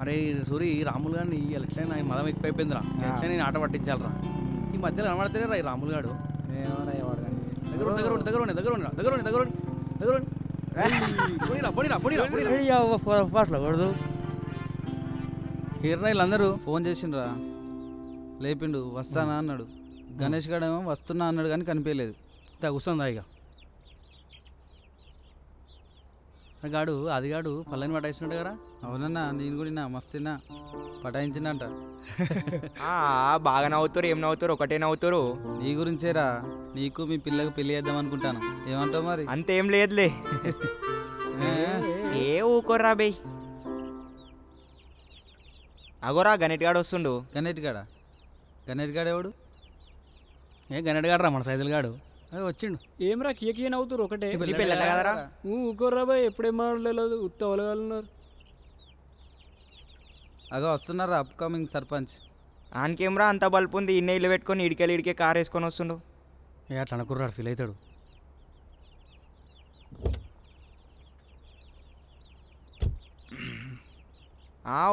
అరే సూరి రాములు గారిని ఎట్లయినా ఆయన మదం ఎక్కువైపోయిందిరా ఎట్లా నేను ఆట పట్టించాలరా ఈ మధ్యలో కనబడతలే రా ఈ రాములు గారు దగ్గర ఫాస్ట్లో కొడదు. హీర్రా వీళ్ళందరూ ఫోన్ చేసిండ్రా, లేపిండు, వస్తానా అన్నాడు. గణేష్ గాడేమో వస్తున్నా అన్నాడు కానీ కనిపించలేదు. కూర్చుందా ఇక గాడు అది గాడు పళ్ళని పట్టాయిస్తున్నాడు కదా. అవునన్నా, నేను కూడా మస్తున్నా పటాయించిందంట. బాగా నవ్వుతారు, ఏం నవ్వుతారు, ఒకటే నవ్వుతారు. నీ గురించేరా, నీకు మీ పిల్లకి పెళ్లి చేద్దాం అనుకుంటాను. ఏమంటావు మరి? అంతేం లేదులే. ఏ ఊకోర్రా బే. అగోరా గణేట్ గాడు వస్తుండు. గణేష్ గాడు ఎవడు? ఏ గన్నెట్ గాడు రా మన సైజులు గాడు అదే వచ్చిండు. ఏమరా కియకియ నవ్వుతారు ఒకటే. నీ పెళ్ళట కదరా? ఊకోర్రా బాయ్, ఎప్పుడేం మాట్లాడలేదు, ఉత్త ఒలగాలన్నారు. అగో వస్తున్నారా అప్కమింగ్ సర్పంచ్. ఆనకేమ్రా అంత బల్పు ఉంది, ఇన్నే ఇల్లు పెట్టుకొని ఇడికే కార్ వేసుకొని వస్తుండు. ఏ అట్లా అనుకుర్రాడు ఫీల్ అవుతాడు.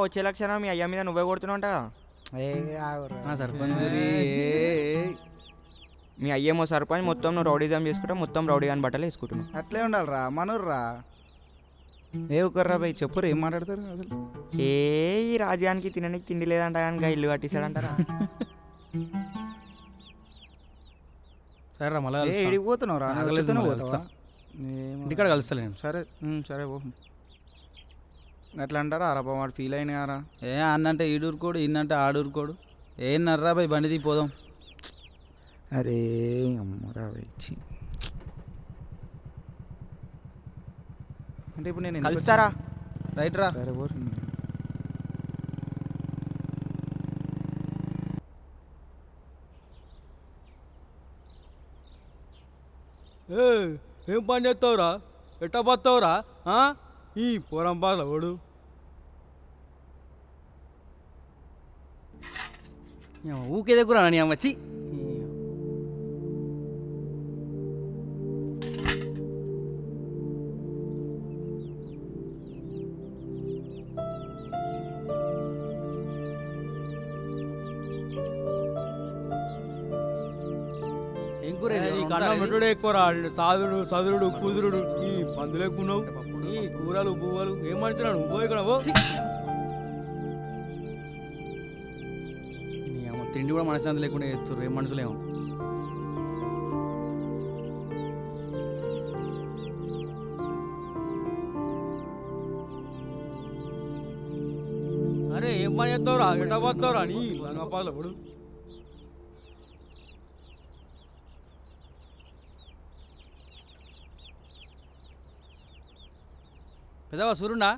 వచ్చే లక్షణం మీ అయ్య మీద నువ్వే కొడుతున్నావుంట. సర్పంచ్ మీ అయ్యేమో సర్పంచ్, మొత్తం నువ్వు రౌడీజం చేసుకుంటా, మొత్తం రౌడీ అని బట్టలు వేసుకుంటున్నావు. అట్లే ఉండాలిరా, మనూర్రా. ఏ ఒక్కర్రా బాయ్, చెప్పురు ఏం మాట్లాడతారు అసలు? ఈ రాజ్యానికి తినడానికి తిండి లేదంట కానీ ఇల్లు కట్టిస్తాడంటారా? సరే రా మళ్ళీ ఎడిపోతున్నావు రా, ఇంటికాడ కలుస్తా నేను. సరే పో. అట్లా అంటారా అరబా, వాడు ఫీల్ అయినారా? ఏ అన్నంటే ఈడూరుకోడు, ఇన్నంటే ఆడూరుకోడు. ఏం నర్రా బాయ్, బండి పోదాం. అరే అమ్మరా వచ్చి అంటే ఇప్పుడు నేను కలుస్తారా? రైట్ రా. సరే పో. ఏం పని చేస్తావురా, ఎట్టా పోతావురా ఈ పొరం బాల వాడు? ఊకే దగ్గర నీ అమ్మ వచ్చి కన్నమెట్టుడే ఎక్కువరా, సాదుడు చదురుడు కుదురుడు ఈ పందులు ఎక్కున్నావు, ఈ కూరలు పువ్వులు ఏం మంచిరాడు నువ్వు ఇక్కడ నీ అమ్మ తిండి కూడా మనశ్శాంతి లేకుండా చేస్తుర్రు ఏం మనుషులేమో. అరే ఏం పని చేస్తావురా, ఎట్ట పోతావురా నీ లంగపాల వాడు? పెద్దవా సూర్యుడా?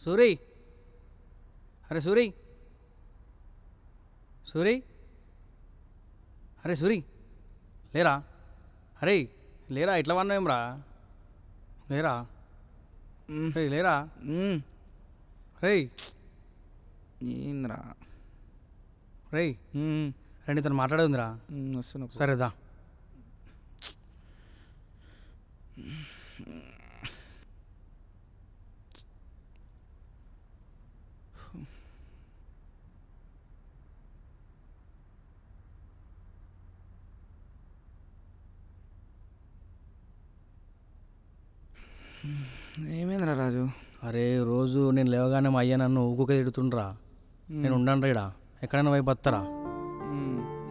సూరి, అరే సూరి, అరే సూరి లేరా? అరే లేరా, ఇట్లా వన్నాం రా, లేరా లేరా రే ఏంద్రా రే రండి, తను మాట్లాడేదిరా. వస్తున్నా. సరేదా ఏమైందిరా రాజు? అరే రోజు నేను లేవగానే మా అయ్య నన్ను ఊకుక తిడుతుండ్రా. నేను ఉండను రీడా, ఎక్కడైనా పోయి బత్తరా.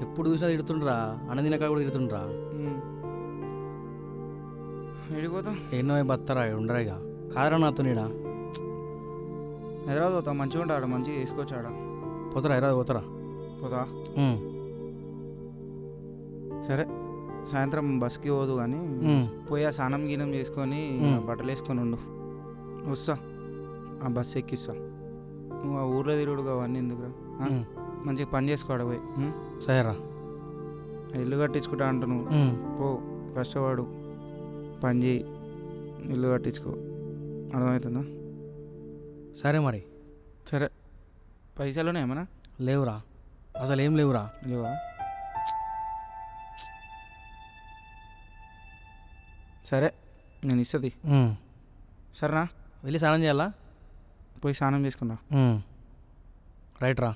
ఎప్పుడు చూసినా తిడుతుండ్రా, అన్నదినక కూడా తిడుతుండ్రా. ఎడిపోతాం? ఎన్నో బత్తరా, ఉండరా ఇక కాదరా నాతో నీడా. హైదరాబాద్ పోతాం, మంచిగా ఉంటాడు, మంచిగా వేసుకొచ్చాడా. పోతారా హైదరాబాద్ పోతారా? పోతా. సరే సాయంత్రం బస్కి పోదు కానీ పోయి ఆ స్నానం గీనం చేసుకొని బట్టలు వేసుకొని ఉండు, వస్తా. ఆ బస్సు ఎక్కిస్తా. నువ్వు ఆ ఊర్లో తిరుగుడు అవన్నీ ఎందుకురా, మంచిగా పని చేసుకోవడం పోయి. సరేరా, ఇల్లు కట్టించుకుంటా అంట, నువ్వు పో, కష్టపడు, పని చేయి, ఇల్లు కట్టించుకో, అర్థమవుతుందా? సరే మరి. సరే, పైసలునే ఏమన్నా లేవురా, అసలు ఏం లేవురా. లేవా? సరే నేను ఇస్తుంది సరేనా వెళ్ళి స్నానం చేయాలా పోయి స్నానం చేసుకున్నా రైట్ రా.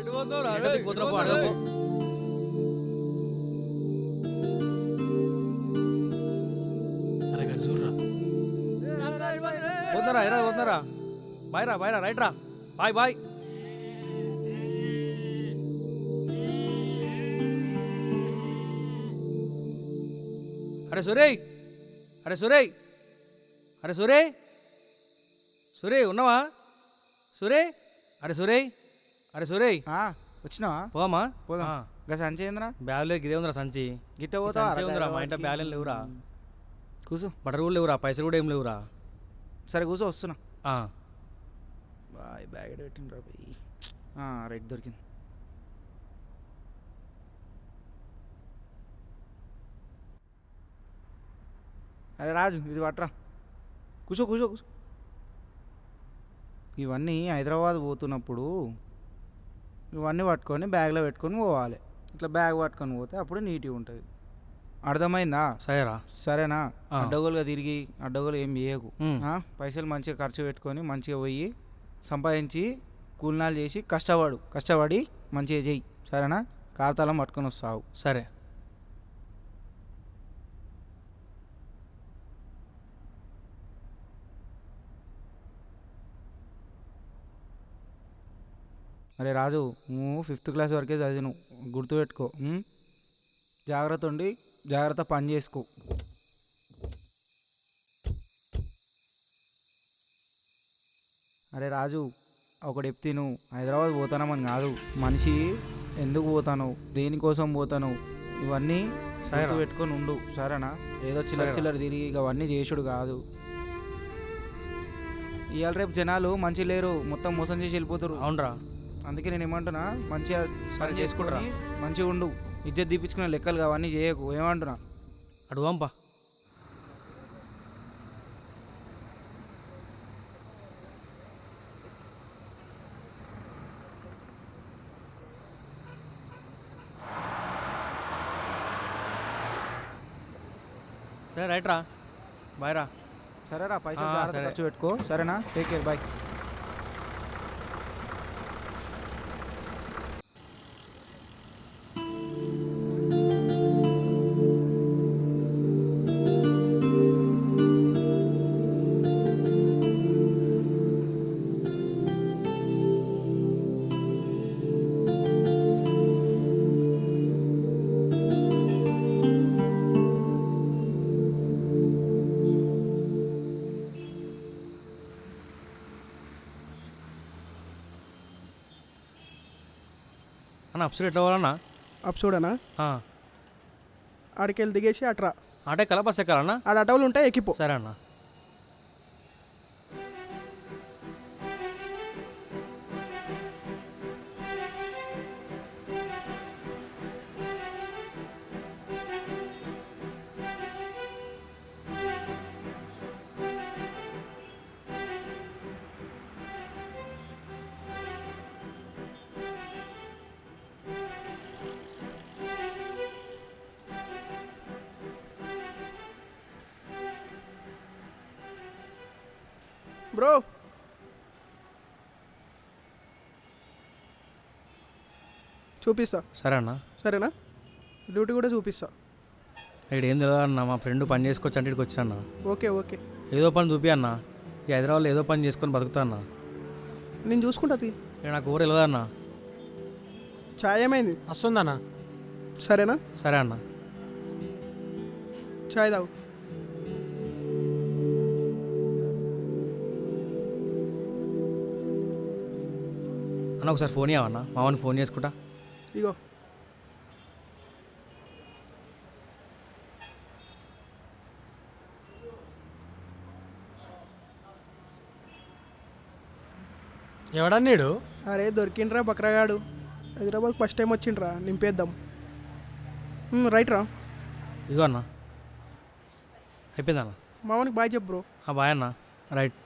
ఎటు పోతావురా? ఎటు దిక్కుపోతున్నా పో, అడగ పో. పోతున్నారా ఎరా పోతున్నారా? బాయ్ రా బాయ్ రా రైట్ రా బాయ్ బాయ్. అరే సురేయ్ అరే సురేయ్ అరే సురేయ్ సురేయ్ ఉన్నావా సురేయ్? అరే సురేయ్ అరే సురేయ్ వచ్చినావా పోమా పోదాం. గా సంచి ఏంద్రా బ్యాగులో ఇదే ఉందిరా సంచి. గిట్ట ఈ పోతావా సంచి ఉందిరా, మా ఇంట్లో బ్యాగులు లేవురా, కూర్చో బటర్ కూడా లేవురా, పైసలు కూడా ఏం లేవురా. సరే కూర్చో వస్తున్నా ఆ, బాయ్ బ్యాగ్ పెట్టిండ్రా పోయి రైట్ దొరికింది. అరే రాజు ఇది పట్రా కూర్చో కూర్చో కూర్చో. ఇవన్నీ హైదరాబాద్ పోతున్నప్పుడు ఇవన్నీ పట్టుకొని బ్యాగ్లో పెట్టుకొని పోవాలి. ఇట్లా బ్యాగ్ పట్టుకొని పోతే అప్పుడు నీట్గా ఉంటుంది. అర్థమైందా? సరేరా. సరేనా? ఆ. అడ్డగోలుగా తిరిగి అడ్డగోలు ఏం చేయకు. ఉమ్. పైసలు మంచిగా ఖర్చు పెట్టుకొని మంచిగా పోయి సంపాదించి కూలినాలు చేసి కష్టపడి మంచిగా చెయ్యి. సరేనా? కార్తాలం పట్టుకొని వస్తావు. సరే. అరే రాజు నువ్వు 5th క్లాస్ వరకే చదివిను, గుర్తుపెట్టుకో. జాగ్రత్త ఉండి జాగ్రత్త పని చేసుకో. అరే రాజు ఒకటి చెప్తే నువ్వు హైదరాబాద్ పోతానమని కాదు, మనిషి ఎందుకు పోతాను, దేనికోసం పోతాను, ఇవన్నీ సైడ్ పెట్టుకొని ఉండు. సరేనా? ఏదో చిల్లర తిరిగి అవన్నీ చేసుడు కాదు. ఇవాళ రేపు జనాలు మంచి లేరు, మొత్తం మోసం చేసి వెళ్ళిపోతారు. అవునరా. అందుకే నేను ఏమంటున్నా, మంచిగా సరే చేసుకుంటారా, మంచిగా ఉండు, ఇజ్జత్ తీపించుకునే లెక్కలు అవన్నీ చేయకు. ఏమంటున్నా? అడుగుంపా. సరే రైట్ రా బాయ్ రా. సరేరా, పైసలు జాగ్రత్త సరే. ఖర్చు పెట్టుకో. సరేనా? Take care, bye. అన్న అప్సెట్ ఎట్లా పోవాలన్నా? అప్ చూడనా, ఆడికెళ్ళి దిగేసి అట్రా, ఆటే కల బస్ ఎక్కాలన్నా? ఆడ అటవులు ఉంటాయి, ఎక్కిపో. సరే అన్న. బ్రో చూపిస్తా. సరే అన్న. సరేనా? డ్యూటీ కూడా చూపిస్తా. ఇక్కడ ఏం తెలియదు అన్న, మా ఫ్రెండ్ పని చేసుకోవచ్చు అంటే ఇక్కడికి వచ్చాను. ఓకే ఓకే, ఏదో పని చూపి అన్న, ఈ హైదరాబాద్లో ఏదో పని చేసుకొని బతుకుతా అన్న. నేను చూసుకుంటా. ఇక్కడ నాకు ఊరు తెలియదు అన్న. చాయ్ ఏమైంది? వస్తుందన్నా. సరేనా? సరే అన్న. చాయ్ తాగు. అన్న ఒకసారి ఫోన్ ఇవ్వన్న, మా వాడిని ఫోన్ చేసుకుంటా. ఇగో ఎవడన్నాడు? అరే దొరికిండ్రా బక్రగాడు. హైదరాబాద్ ఫస్ట్ టైం వచ్చిండ్రా, నింపేద్దాం. రైట్ రా. ఇదిగో అన్న, అయిపోయిందన్న. మామూలుకి బాయ్ చెప్పు బ్రో. బాయ్ అన్న. రైట్.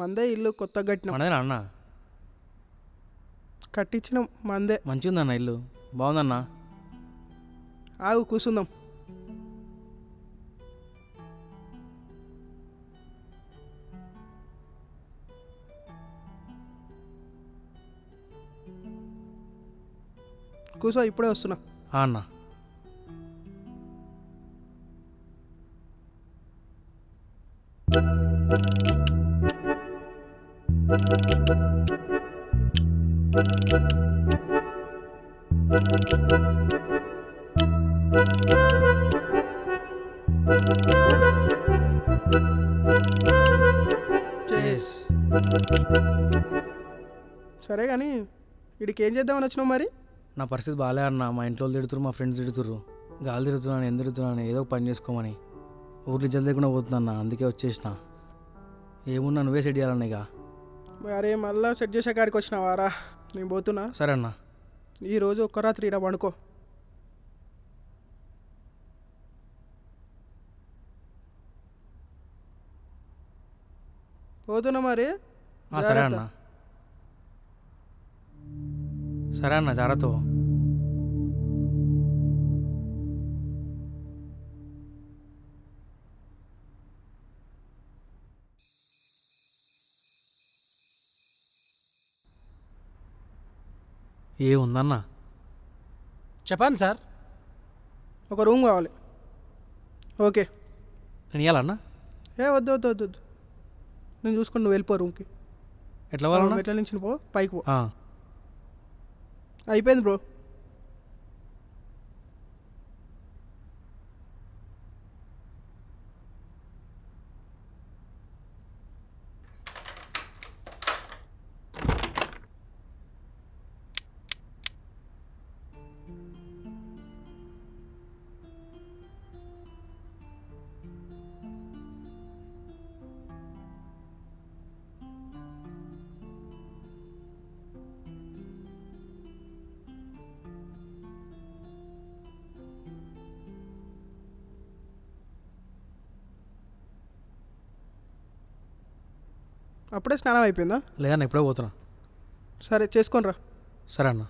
మందే ఇల్లు కొత్తగా కట్టినాం. మనదేనా అన్న? కట్టించినాం మందే. మంచిగా ఉందన్న ఇల్లు, బాగుందన్న. ఆగు కూర్చుందాం. కూర్చో, ఇప్పుడే వస్తున్నా. అన్న సరే కానీ వీడికి ఏం చేద్దామని వచ్చినావు మరి? నా పరిస్థితి బాగాలే అన్న. మా ఇంట్లో వాళ్ళు తిడుతురు, మా ఫ్రెండ్స్ తిడుతుర్రు. గాలి తిరుగుతున్నాను, ఎందుకు తిరుగుతున్నాను, ఏదో ఒక పని చేసుకోమని. ఊర్లో జల్ది లేకుండా పోతున్నా, అందుకే వచ్చేసిన. ఏమున్నా నువ్వే సెట్ చేయాలన్న ఇక. అరే మళ్ళా సెట్ చేసే కాడికి వచ్చినావారా? నేను పోతున్నా. సరే అన్న. ఈరోజు ఒక్క రాత్రి ఇక్కడ పండుకో. పోతున్నా మరి. సరే అన్న. సరే అన్న, జాగ్రత్త. ఏ ఉందన్న? చెప్పండి సార్. ఒక రూమ్ కావాలి. ఓకే. నేను ఇవ్వాలన్నా? వద్దు వద్దు వద్దు వద్దు, నేను చూసుకుని నువ్వు వెళ్ళిపో రూమ్కి. ఎట్లా వాళ్ళన్నా? ఎట్లా నుంచి పో, పైకి పో. ఆ. అయిపోయింది బ్రో. అప్పుడే స్నానం అయిపోయిందా? లేదన్న, ఇప్పుడే పోతున్నా. సరే చేసుకొని రా. సరే అన్న.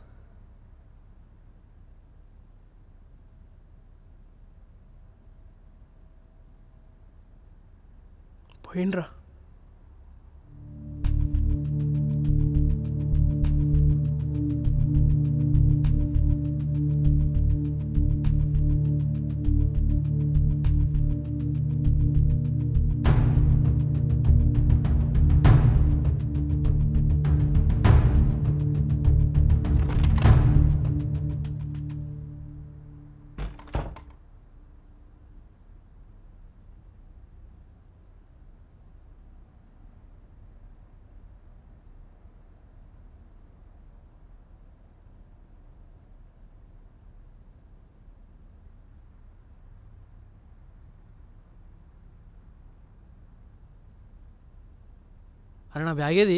పోయిండ్రా. అరే నా బ్యాగ్ ఏది?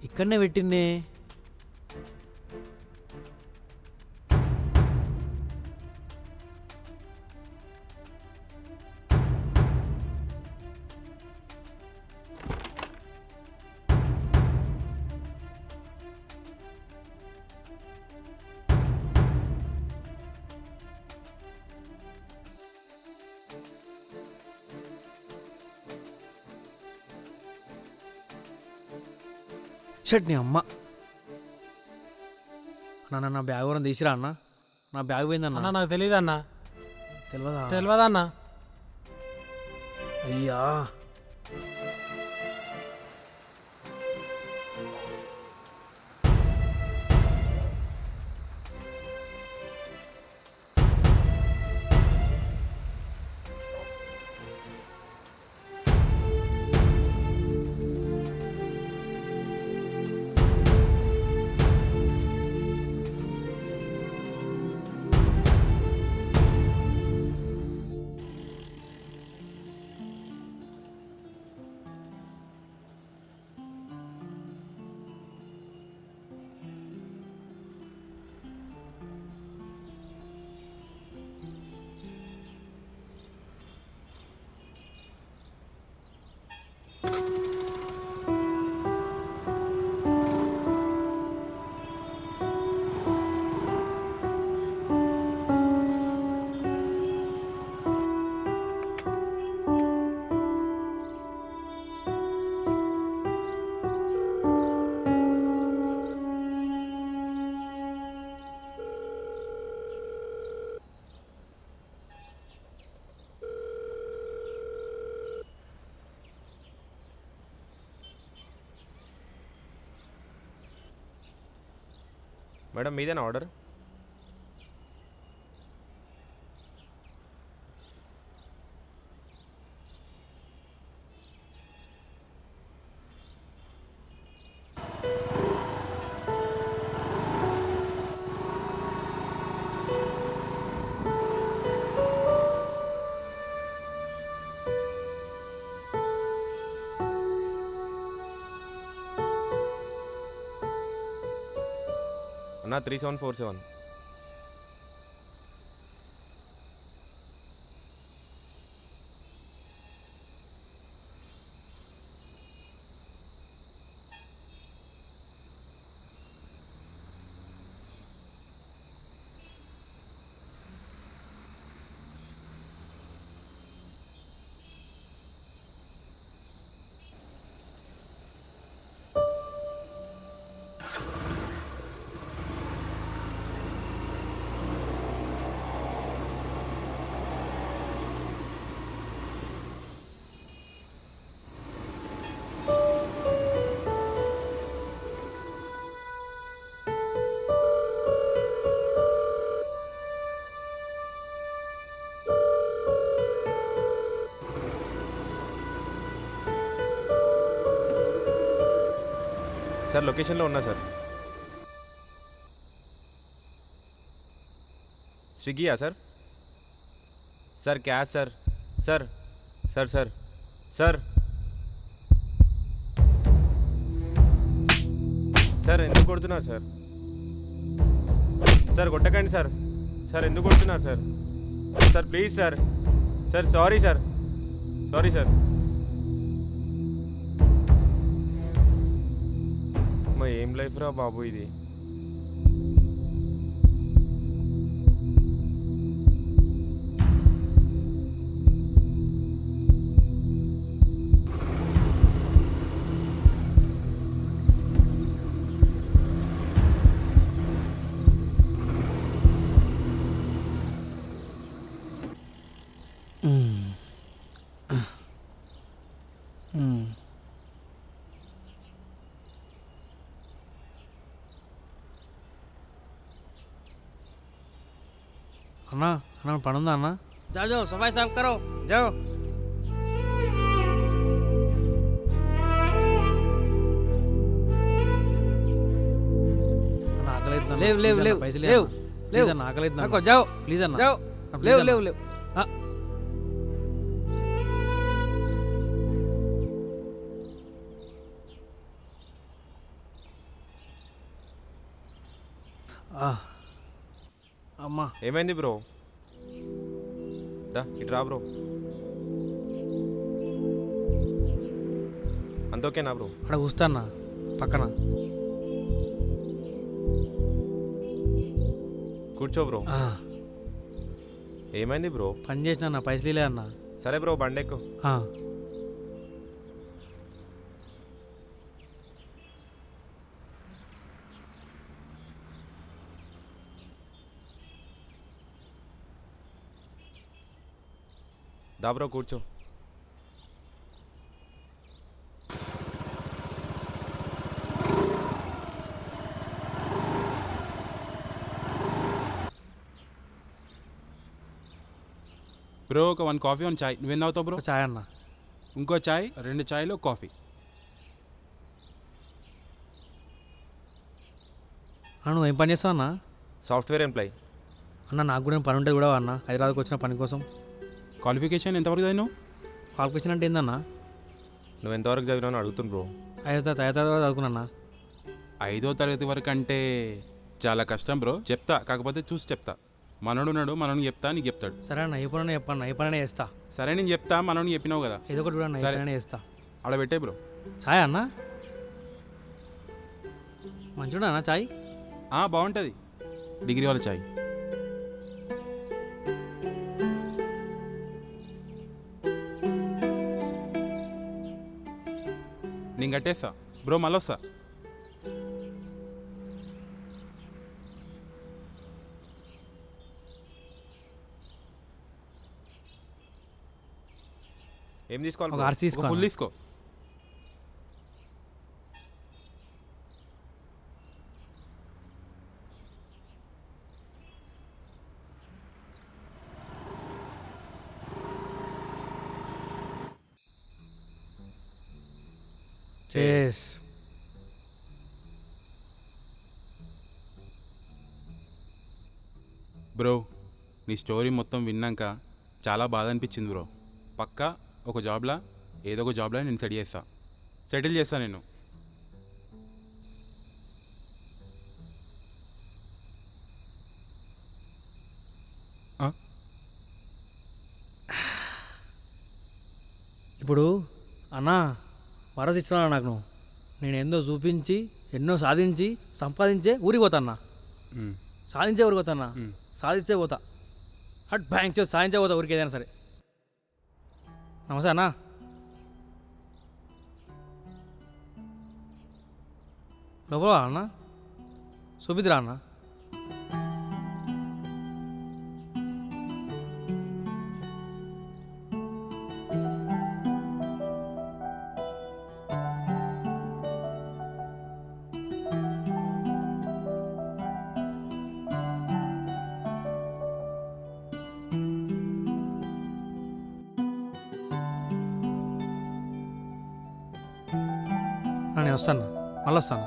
ఇక్కడనే పెట్టిండే. షట్ నీ అమ్మ. అన్న నా బ్యాగ్ ఎవరైనా తీసిరా అన్న? నా బ్యాగ్ పోయిందన్న. అన్న నాకు తెలియదు అన్న. తెలియదన్నా? అన్న. అయ్యా మేడం మీదేనా ఆర్డర్? అన్నా 3747. సార్ లొకేషన్లో ఉన్నా సార్. స్విగ్గీయా sir? Sir cash sir. Sir sir sir sir sir ఎందుకు కొడుతున్నారు సార్? సార్ కొట్టకండి సార్. సార్ ఎందుకు కొడుతున్నారు sir? Sir please sir. Sir sorry sir. Sorry sir. మా ఏం లైఫ్ రా బాబు ఇది. అన్నా అన్నా పని ఉందా అన్న? जाओ जाओ सफाई साफ करो जाओ. లేవు లేవు లేవు లేవు లేవు అన్న ఆకలేదు నాకు. జాओ ప్లీజ్ అన్న జాओ లేవు లేవు లేవు. అమ్మా ఏమైంది బ్రో? దా ఇటు రా బ్రో. అంత ఓకేనా బ్రో? అక్కడ కూస్తానా పక్కన. కూర్చో బ్రో. ఏమైంది బ్రో? పని చేసిన అన్న పైసలు లే అన్న. సరే బ్రో బండెక్కు. దా బ్రో కూర్చో. బ్రో ఒక 1 కాఫీ 1 చాయ్. నువ్వేం తాగుతావు బ్రో? చాయ్ అన్న. ఇంకో చాయ్, 2 చాయ్లు కాఫీ. నువ్వు ఏం పని చేస్తావు అన్న? సాఫ్ట్వేర్ ఎంప్లాయ్ అన్న. నాకు కూడా పని ఉంటుంది కూడా అన్న, హైదరాబాద్కి వచ్చిన పని కోసం. క్వాలిఫికేషన్ ఎంతవరకు చదివావు? క్వాలిఫికేషన్ అంటే ఏందన్నా? నువ్వు ఎంతవరకు చదివినావు అడుగుతుంది బ్రో. 5వ తరగతి చదువుకున్నా. 5వ తరగతి వరకు అంటే చాలా కష్టం బ్రో. చెప్తా, కాకపోతే చూసి చెప్తా. మనోడు ఉన్నాడు, మనోని చెప్తా, నీకు చెప్తాడు. సరే అన్న, ఏ పని చెప్పన్న, ఏ పని చేస్తా. సరే నేను చెప్తా, మనోని చెప్పినావు కదా, ఏదో ఒకటి కూడా సరే. పని చేస్తా. ఆడ పెట్టే బ్రో. చాయ్ అన్న మంచిగా అన్న చాయ్. బాగుంటుంది, డిగ్రీ వాళ్ళ చాయ్. నేను కట్టేస్తా బ్రో, మళ్ళీ వస్తా. ఏం తీసుకోవాలి? ఒక ఆర్సీ తీసుకో. ఫుల్ తీసుకో. చేస్. బ్రో నీ స్టోరీ మొత్తం విన్నాక చాలా బాధ అనిపించింది బ్రో. పక్కా ఒక జాబ్లా ఏదో ఒక జాబ్లా నేను సెటిల్ చేస్తా నేను. ఇప్పుడు అన్నా వరస ఇచ్చినా నాకు నువ్వు. నేను ఎంతో చూపించి ఎన్నో సాధించి సంపాదించే ఊరికి పోతాన్నా. సాధించే ఊరికి పోతాన్నా. సాధించే పోతా. అట్ బ్యాంక్ సాధించే పోతా ఊరికి ఏదైనా సరే. నమస్తే అన్నా. లోపల అన్న చూపిద్దిరా అన్న. నేను వస్తాను, మళ్ళీ వస్తాను.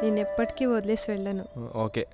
నేను ఎప్పటికీ వదిలేసి వెళ్ళను. ఓకే.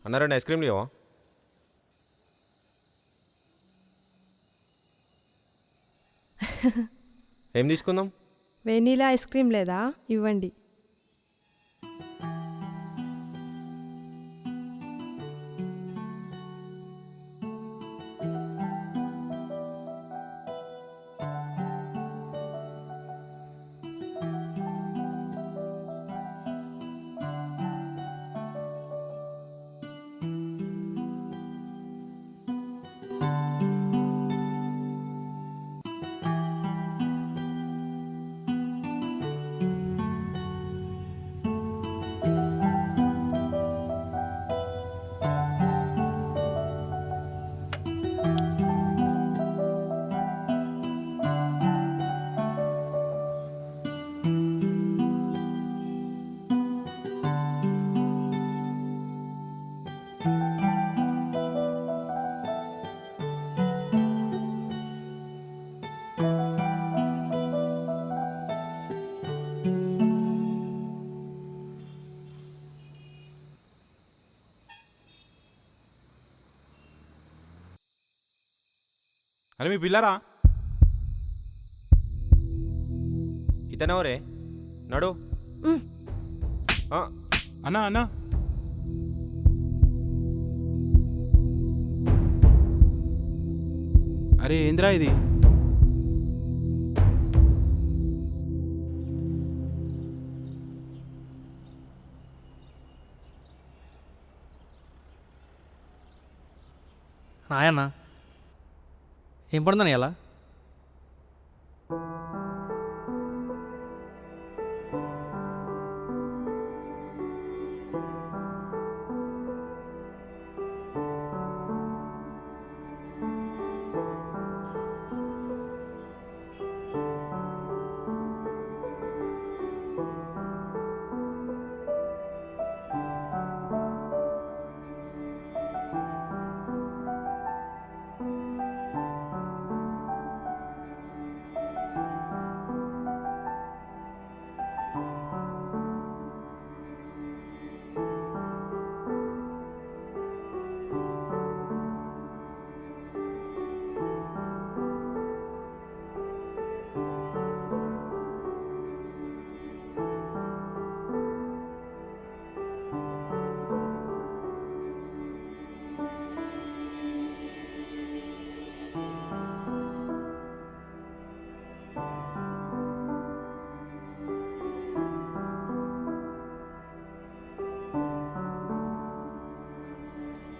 అన్నారండి ఐస్ క్రీమ్ లేవా? ఏం తీసుకుందాం? వెనీలా ఐస్ క్రీమ్ లేదా? ఇవ్వండి. అరే మీ పిల్లరా ఇతనెవరే? నడు. అన్నా అన్నా అరే ఏంద్రా ఇది? నాయన్న ఏం పడుతుందని ఎలా?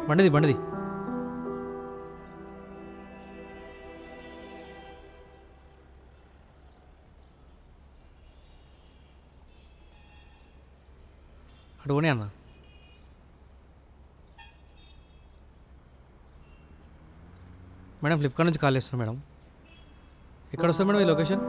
బండిది బండిది అటు పోనీ అన్న. మేడం ఫ్లిప్కార్ట్ నుంచి కాల్ చేస్తున్నాను మేడం. ఎక్కడ వస్తుంది మేడం ఈ లొకేషన్?